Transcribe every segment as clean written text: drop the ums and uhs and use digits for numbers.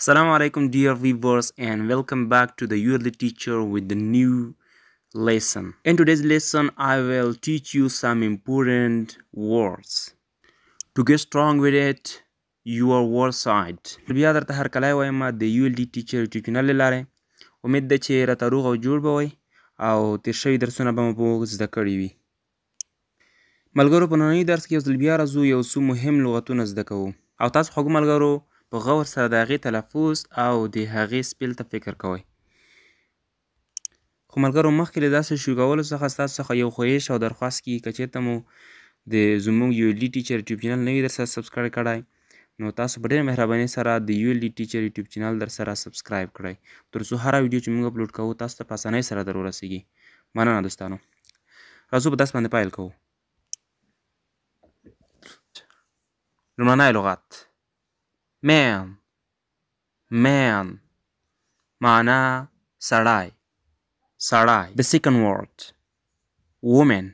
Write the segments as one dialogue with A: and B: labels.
A: Assalamu alaikum dear viewers and welcome back to the ULD teacher with the new lesson. In today's lesson I will teach you some important words. To get strong with it, your word side. بیا درته هر کله وایم د ULD teacher YouTube channel لاره امید ده چې راته روغ او جوړ به وئ او تیر شوي درسونه به مو په زده کړي وي. ملګرو په ننني درس کې یو ځل بیا راځو یو څو مهم لغتونه زده کوو او تاسو خوږو ملګرو په غور سره د هغې تلفظ او د هغې سپیل ته فکر کوئ. خو ملګرو مخکې له داسې شروع کولو څخه ستاسو څخه یو خواهش او درخواست کیږي که چېرته مو د زموږ ULD teacher YouTube channel نه وي در سره سبسکرایب کړی نو تاسو په ډېره مهربانۍ سره د ULD teacher YouTube channel در سره سبسکرایب کړئ تر څو هره ویډیو چې موږ اپلوډ کوو تاسو ته په اسانۍ سره در ورسیږي. مننه دوستانو. راځو په درس باندې پیل کوو. لومړنی لغت man معنی سړی سړی. The second word woman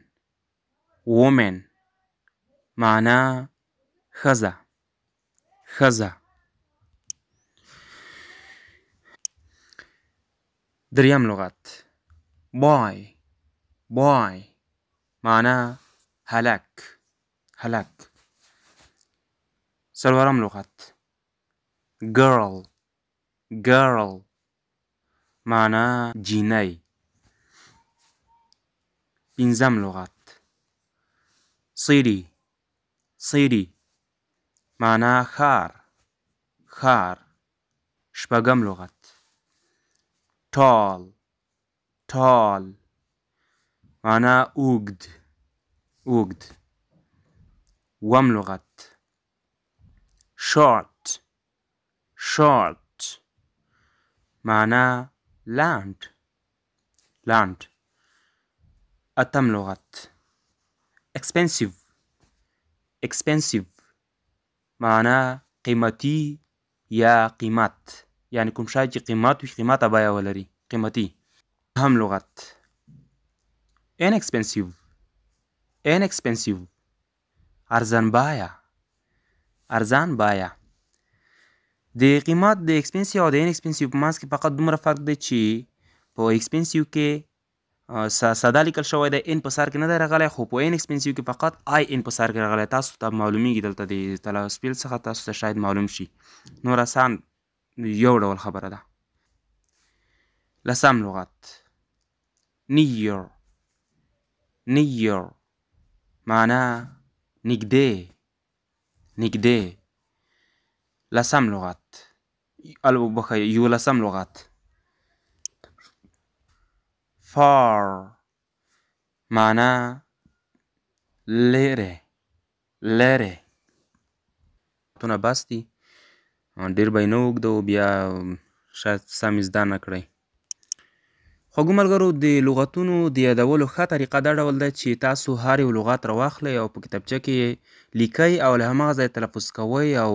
A: معنی ښځه ښځه. دریم لغت boy معنی هلک هلک. څلورم لغت girl معنی جینۍ. پنځم لغت city معنی ښار. شپږم لغت tall معنی اوږد. اووم لغت short معنی لنډ. اتم لغت expensive معنی قیمتي یا قیمت یعنی کوم شی چې قیمت وي قیمته بیه ولري قیمتي. نهم لغت inexpensive ارزان بیه. د قیمت د expensive او د inexpensive په منځ کې فقط دومره فرق دی چې په expensive کې ساده لیکل شوی دی ان په سر کې نه دی راغلی خو په inexpensive کې فقط in په سر کې راغلی. تاسو ته معلومیږي دلته د تلاسپیل څخه تاسو ته شاید معلوم شي. نور آسان یو ډول خبره ده. لسم لغت near معنی نږدې. لسم لغت یولسم لغت far معنی لرې. تونه بس دي ډېر به یې نه اوږدوو بیا شاید سم یې زده نه کړئ. خوږو ملګرو د لغتونو د یادولو ښه طریقه دا ډول ده چې تاسو هر یو لغت راواخلئ او په کتابچه کې یې لیکئ او له هماغه ځایه تلفظ کوئ او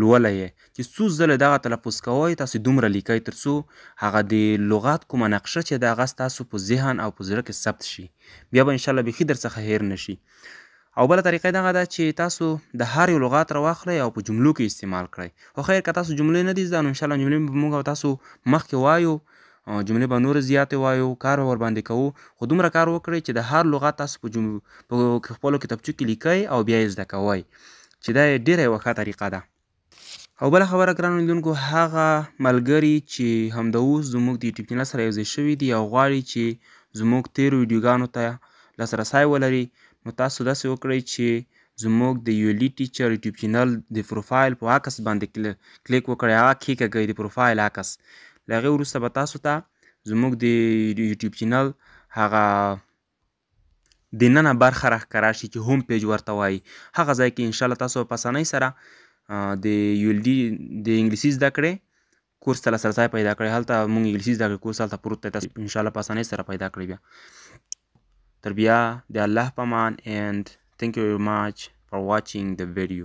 A: لولئ یې چې څو ځله دغه تلفظ کوئ تاسو دومره لیکئ تر څو هغه د لغت کومه نقشه چې ده هغه ستاسو په ذهن او په زړه کې ثبت شي بیا به انشاءالله بیخي در څخه هیر نه شي. او بله طریقه دغه ده چې تاسو د هر یو لغت راواخلئ او په جملو کې استعمال کړئ. خو خیر که تاسو جملې نه دي زده نو انشاءالله جملې به موږ او تاسو مخکې وایو جملې به نورې زیاتې وایو کار به ورباندې کوو خو دومره کار وکړئ چې د هر لغت تاسو په خپلو کتابچو کې لیکئ او بیا یې زده کوئ چې دا یې ډېره یوه ښه طریقه ده. او بله خبره ګرانو لیدونکو هغه ملګري چې همدا اوس زموږ د یوټیوب چینل سره یوځای شوي دي او غواړي چې زموږ تیرو ویډیوګانو ته لاسرسی ولري نو تاسو داسې وکړئ چې زموږ د ULD teacher یوټیوب چینل د پروفایل په عکس باندې کلیک وکړئ هغه کښېکاږئ د پروفایل عکس. له هغې وروسته به تاسو ته زموږ د یوټیوب چینل هغه دننه برخه راښکاره شي چې هوم پیج ورته وایي. هغه ځای کې انشاءالله تاسو په اسانۍ سره د ULD د انګلیسي زده کړې کورس ته لاسرسی پیدا کړئ. هلته موږ انګلیسي زده کړې کورس هلته پروت دی تاسو انشاءالله په اسانۍ سره پیدا کړئ. بیا تر بیا د الله په امان and thank you very much for watching the video.